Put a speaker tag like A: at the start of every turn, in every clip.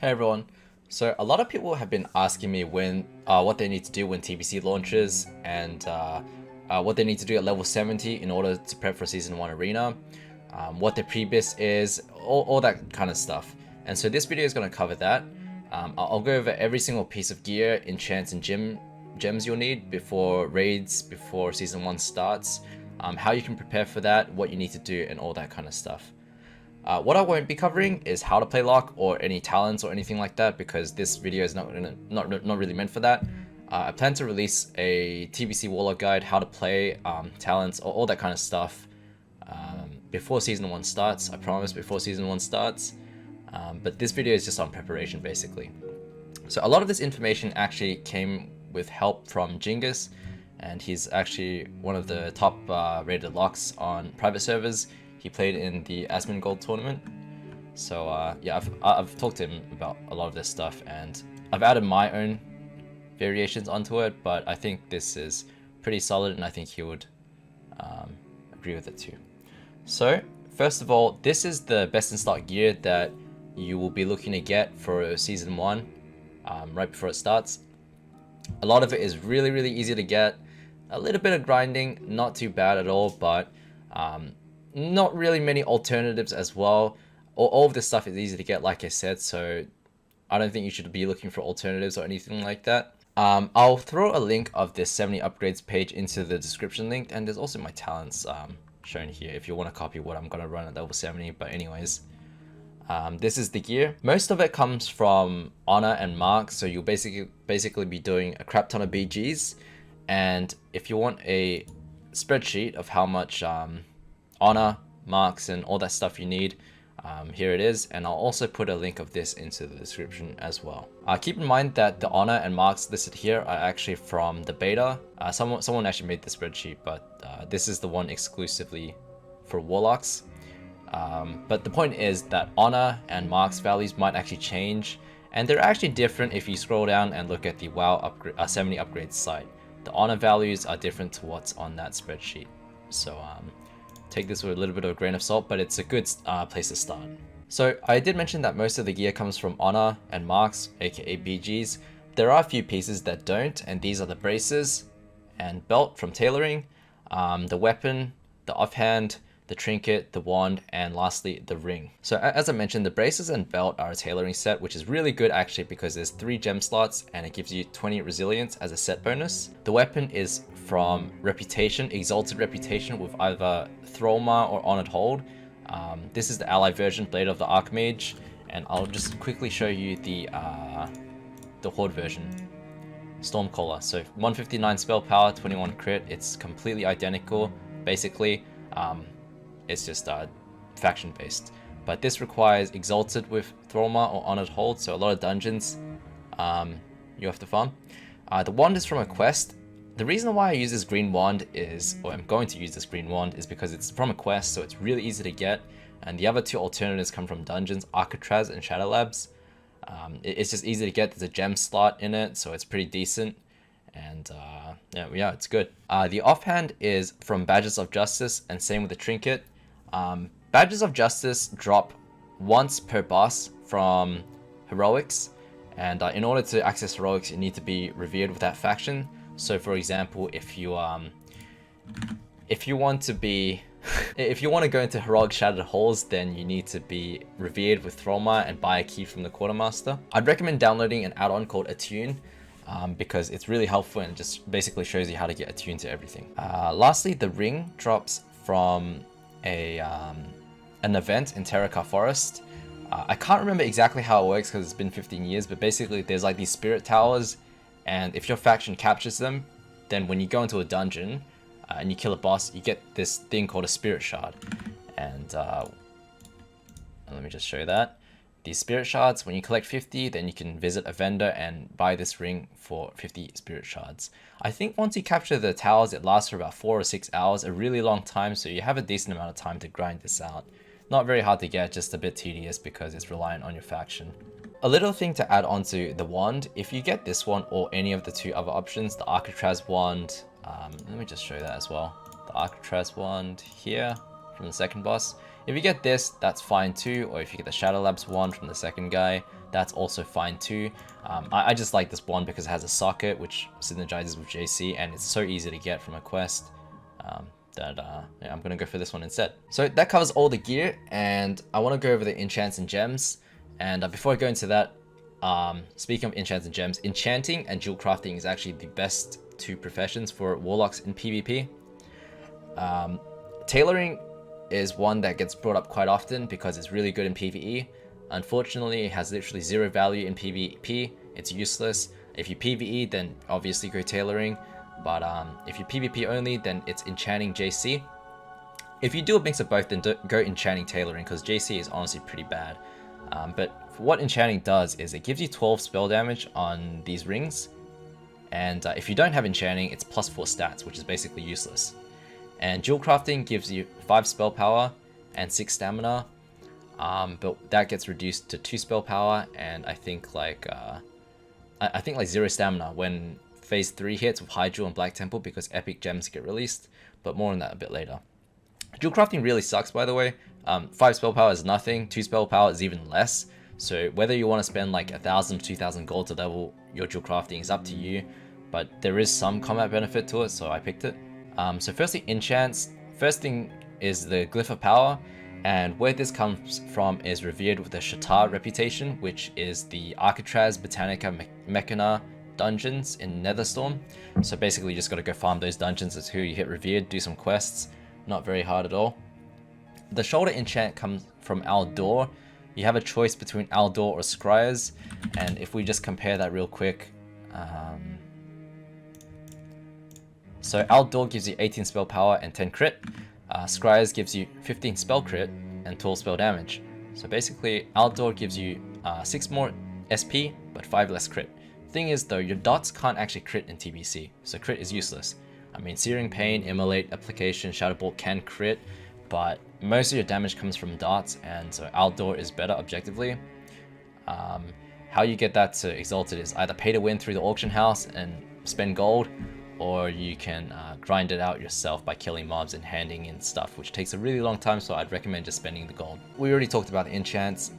A: Hey everyone. So a lot of people have been asking me what they need to do when TBC launches and what they need to do at level 70 in order to prep for Season 1 Arena, what the Pre-Bis is, all that kind of stuff. And so this video is going to cover that. I'll go over every single piece of gear, enchants and gems you'll need before raids, before Season 1 starts, how you can prepare for that, what you need to do, and all that kind of stuff. What I won't be covering is how to play Lock or any talents or anything like that, because this video is not really meant for that. I plan to release a TBC Warlock guide, how to play, talents, all that kind of stuff before Season 1 starts. I promise, before Season 1 starts. But this video is just on preparation, basically. So a lot of this information actually came with help from Jingus, and he's actually one of the top rated locks on private servers. He played in the Asmongold tournament. So yeah, I've talked to him about a lot of this stuff, and I've added my own variations onto it, but I think this is pretty solid, and I think he would agree with it too. So first of all, this is the best in stock gear that you will be looking to get for Season 1 right before it starts. A lot of it is really easy to get. A little bit of grinding, not too bad at all, but not really many alternatives as well. All of this stuff is easy to get, like I said, so I don't think you should be looking for alternatives or anything like that. I'll throw a link of this 70 upgrades page into the description link, and there's also my talents shown here if you want to copy what I'm going to run at level 70. But anyways, this is the gear. Most of it comes from honor and marks, so you'll basically be doing a crap ton of BGs, and if you want a spreadsheet of how much honor, marks, and all that stuff you need, here it is, and I'll also put a link of this into the description as well. Keep in mind that the honor and marks listed here are actually from the beta. Someone actually made the spreadsheet, but this is the one exclusively for Warlocks. But the point is that honor and marks values might actually change, and they're actually different if you scroll down and look at the WoW 70 upgrades site. The honor values are different to what's on that spreadsheet. So take this with a little bit of a grain of salt, but it's a good place to start. So I did mention that most of the gear comes from honor and marks, aka BGs. There are a few pieces that don't, and these are the braces and belt from tailoring, the weapon, the offhand, the trinket, the wand, and lastly the ring. So as I mentioned, the braces and belt are a tailoring set, which is really good actually because there's 3 gem slots and it gives you 20 resilience as a set bonus. The weapon is from reputation, exalted reputation, with either Thrallmar or honored hold. This is the ally version, Blade of the Archmage, and I'll just quickly show you the horde version, Stormcaller. So 159 spell power, 21 crit. It's completely identical basically. It's just faction based, but this requires exalted with Thrallmar or honored hold, so a lot of dungeons you have to farm. The wand is from a quest. The reason why I use this green wand is, or I'm going to use this green wand, is because it's from a quest, so it's really easy to get, and the other 2 alternatives come from dungeons, Alcatraz and Shadow Labs. It's just easy to get. There's a gem slot in it, so it's pretty decent, and yeah, it's good. The offhand is from Badges of Justice, and same with the trinket. Badges of Justice drop once per boss from Heroics, and in order to access Heroics, you need to be revered with that faction. So for example, if you want to be if you want to go into Heroic Shattered Halls, then you need to be revered with Thrallmar and buy a key from the Quartermaster. I'd recommend downloading an add-on called Attune, because it's really helpful and just basically shows you how to get attuned to everything. Lastly, the ring drops from an event in Terakar Forest. I can't remember exactly how it works because it's been 15 years, but basically there's like these spirit towers, and if your faction captures them, then when you go into a dungeon and you kill a boss, you get this thing called a spirit shard. And let me just show you that. These spirit shards, when you collect 50, then you can visit a vendor and buy this ring for 50 spirit shards. I think once you capture the towers, it lasts for about 4 or 6 hours, a really long time, so you have a decent amount of time to grind this out. Not very hard to get, just a bit tedious because it's reliant on your faction. A little thing to add on to the wand, if you get this one or any of the 2 other options, the Alcatraz wand, let me just show you that as well. The Alcatraz wand here from the second boss. If you get this, that's fine too, or if you get the Shadow Labs wand from the second guy, that's also fine too. I just like this one because it has a socket which synergizes with JC, and it's so easy to get from a quest yeah, I'm gonna go for this one instead. So that covers all the gear, and I want to go over the enchants and gems. And before I go into that, speaking of enchants and gems, enchanting and jewel crafting is actually the best two professions for warlocks in PvP. Tailoring is one that gets brought up quite often because it's really good in PvE. Unfortunately, it has literally zero value in PvP. It's useless. If you PvE, then obviously go tailoring. But if you PvP only, then it's enchanting JC. If you do a mix of both, then go enchanting tailoring, because JC is honestly pretty bad. But what enchanting does is it gives you 12 spell damage on these rings. And if you don't have enchanting, it's +4 stats, which is basically useless. And jewel crafting gives you 5 spell power and 6 stamina. But that gets reduced to 2 spell power and I think like 0 stamina when phase 3 hits with Hydro and Black Temple, because epic gems get released, but more on that a bit later. Jewel crafting really sucks, by the way. 5 spell power is nothing, 2 spell power is even less. So whether you want to spend like 1,000 or 2,000 gold to level your jewel crafting is up to you, but there is some combat benefit to it, so I picked it. So firstly, enchants. First thing is the Glyph of Power, and where this comes from is revered with the Shatar reputation, which is the Architraz, Botanica, Mechana dungeons in Netherstorm. So basically you just got to go farm those dungeons until you hit revered, do some quests. Not very hard at all. The shoulder enchant comes from Aldor. You have a choice between Aldor or Scryers, and if we just compare that real quick, so Aldor gives you 18 spell power and 10 crit. Scryers gives you 15 spell crit and 12 spell damage. So basically Aldor gives you 6 more SP but 5 less crit. Thing is though, your dots can't actually crit in TBC, so crit is useless. I mean, Searing Pain, Immolate, Application, Shadow Bolt can crit, but most of your damage comes from dots, and so Aldor is better objectively. How you get that to Exalted is either pay to win through the auction house and spend gold, or you can grind it out yourself by killing mobs and handing in stuff, which takes a really long time, so I'd recommend just spending the gold. We already talked about the enchants.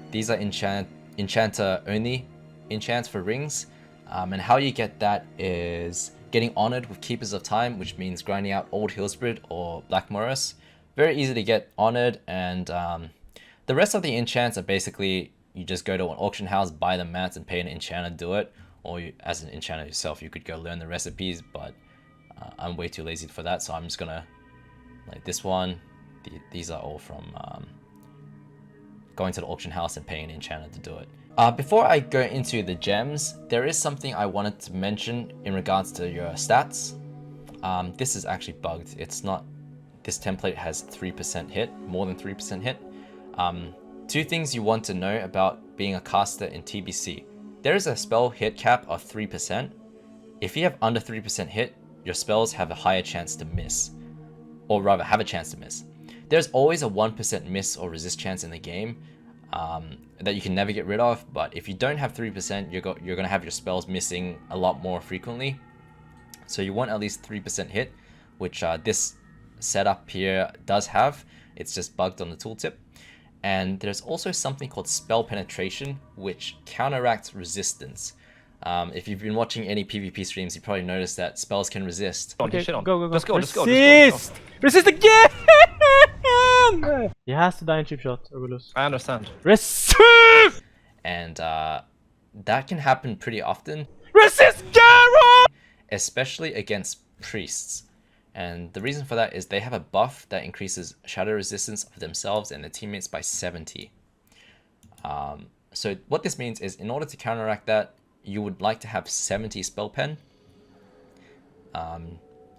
A: These are enchanter only enchants for rings, and how you get that is getting honored with Keepers of Time, which means grinding out Old Hillsbrid or Black Morris. Very easy to get honored, and the rest of the enchants are basically you just go to an auction house, buy the mats, and pay an enchanter to do it. Or you, as an enchanter yourself, you could go learn the recipes, but I'm way too lazy for that, so I'm just gonna, like this one, these are all from going to the auction house and paying an enchanter to do it. Before I go into the gems, there is something I wanted to mention in regards to your stats. This is actually bugged. It's not, this template has 3% hit, more than 3% hit. 2 things you want to know about being a caster in TBC. There is a spell hit cap of 3%. If you have under 3% hit, your spells have a higher chance to miss. Or rather, have a chance to miss. There's always a 1% miss or resist chance in the game that you can never get rid of, but if you don't have 3%, you're going to have your spells missing a lot more frequently. So you want at least 3% hit, which this setup here does have. It's just bugged on the tooltip. And there's also something called Spell Penetration, which counteracts resistance. If you've been watching any PvP streams, you probably noticed that spells can resist.
B: Okay, go.
C: Let's go.
B: Resist! Resist again! He has to die in chip shot or we lose.
C: I understand.
B: Resist!
A: And that can happen pretty often.
B: Resist, Garo!
A: Especially against priests. And the reason for that is they have a buff that increases shadow resistance of themselves and their teammates by 70. So what this means is in order to counteract that, you would like to have 70 spell pen.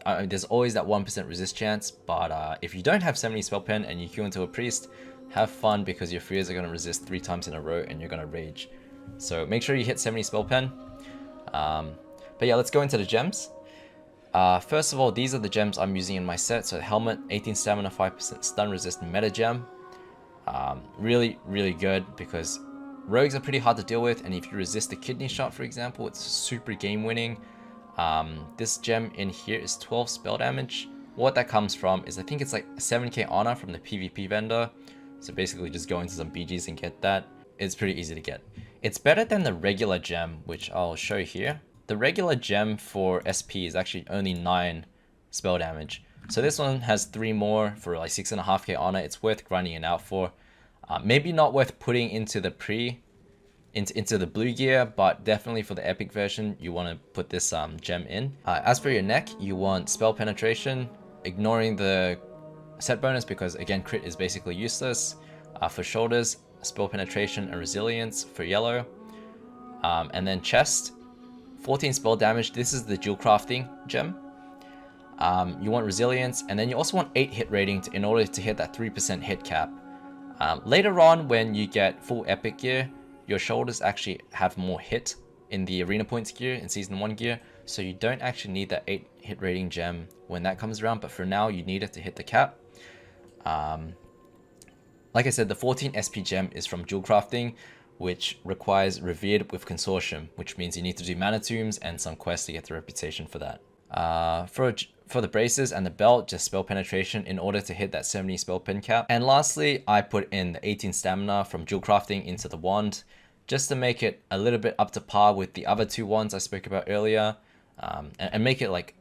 A: There's always that 1% resist chance, but if you don't have 70 spell pen and you queue into a priest, have fun because your fears are going to resist 3 times in a row and you're going to rage. So make sure you hit 70 spell pen. But yeah, let's go into the gems. First of all, these are the gems I'm using in my set. So Helmet, 18 stamina, 5% stun resist meta gem. Really, really good because rogues are pretty hard to deal with, and if you resist the kidney shot, for example, it's super game winning. This gem in here is 12 spell damage. What that comes from is I think it's like 7k honor from the PvP vendor. So basically just go into some BGs and get that. it's pretty easy to get. It's better than the regular gem, which I'll show here. The regular gem for SP is actually only 9 spell damage. So this one has 3 more for like 6.5k honor. It's worth grinding it out for. Maybe not worth putting into the into the blue gear, but definitely for the epic version, you want to put this gem in. As for your neck, you want spell penetration, ignoring the set bonus because again, crit is basically useless. For shoulders, spell penetration and resilience for yellow. And then chest, 14 spell damage. This is the dual crafting gem. You want resilience, and then you also want 8 hit rating in order to hit that 3% hit cap. Later on, when you get full epic gear, your shoulders actually have more hit in the arena points gear, in season 1 gear, so you don't actually need that 8 hit rating gem when that comes around, but for now you need it to hit the cap. Like I said, the 14 SP gem is from dual crafting, which requires Revered with Consortium, which means you need to do mana tombs and some quests to get the reputation for that. For the braces and the belt, just spell penetration in order to hit that 70 spell pen cap. And lastly, I put in the 18 stamina from dual crafting into the wand, just to make it a little bit up to par with the other 2 wands I spoke about earlier, and make it like,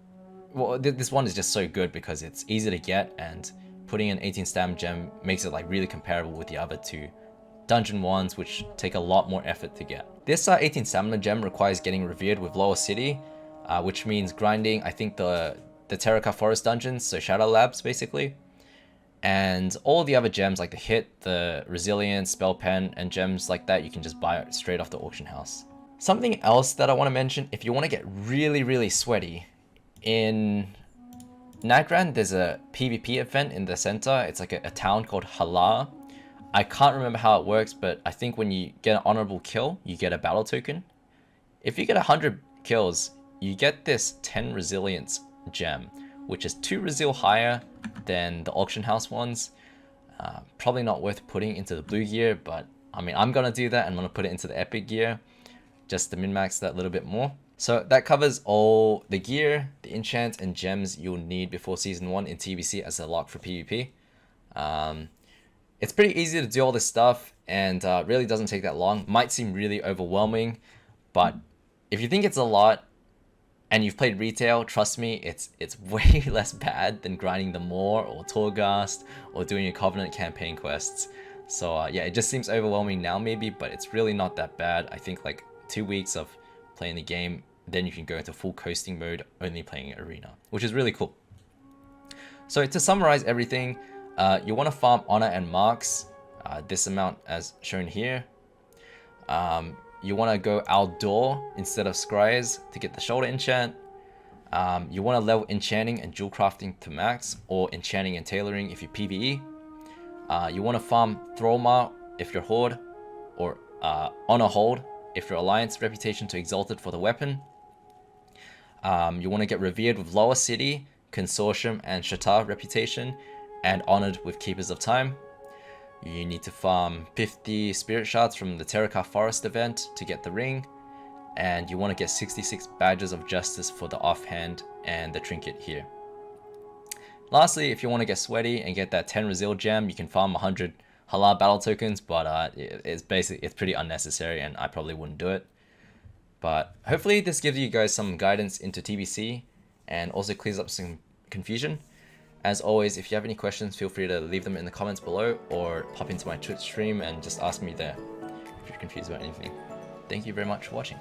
A: well, this one is just so good because it's easy to get, and putting an 18 stam gem makes it like really comparable with the other 2 dungeon wands, which take a lot more effort to get. This 18 stamina gem requires getting Revered with Lower City, which means grinding, I think, the Terracotta Forest dungeons, so Shadow Labs basically. And all the other gems like the hit, the resilience, spell pen, and gems like that, you can just buy it straight off the auction house. Something else that I want to mention, if you want to get really sweaty, in Nagran there's a PvP event in the center. It's like a town called Halar. I can't remember how it works, but I think when you get an honorable kill, you get a battle token. If you get 100 kills, you get this 10 resilience gem, which is 2 resil higher than the auction house ones. Probably not worth putting into the blue gear, but I mean, I'm gonna do that. I'm gonna put it into the epic gear just to min-max that a little bit more. So that covers all the gear, the enchants and gems you'll need before season 1 in TBC as a lock for PvP. It's pretty easy to do all this stuff, and really doesn't take that long. Might seem really overwhelming, but if you think it's a lot and you've played retail, trust me, it's way less bad than grinding the Moor or Torghast or doing your Covenant campaign quests. So yeah, it just seems overwhelming now maybe, but it's really not that bad. I think like 2 weeks of playing the game, then you can go into full coasting mode, only playing arena, which is really cool. So to summarize everything, you want to farm honor and marks, this amount as shown here. You want to go outdoor instead of scries to get the shoulder enchant. You want to level enchanting and jewel crafting to max, or enchanting and tailoring if you PvE. You want to farm Thrallmar if you're Horde, or honor hold if you're Alliance, reputation to exalted for the weapon. You want to get revered with Lower City, Consortium and Shatar reputation, and honored with Keepers of Time. You need to farm 50 spirit shards from the Terracotta Forest event to get the ring, and you want to get 66 badges of justice for the offhand and the trinket here. Lastly, if you want to get sweaty and get that 10 resil gem, you can farm 100 Halar battle tokens, but it's pretty unnecessary and I probably wouldn't do it. But hopefully this gives you guys some guidance into TBC and also clears up some confusion. As always, if you have any questions, feel free to leave them in the comments below or pop into my Twitch stream and just ask me there if you're confused about anything. Thank you very much for watching.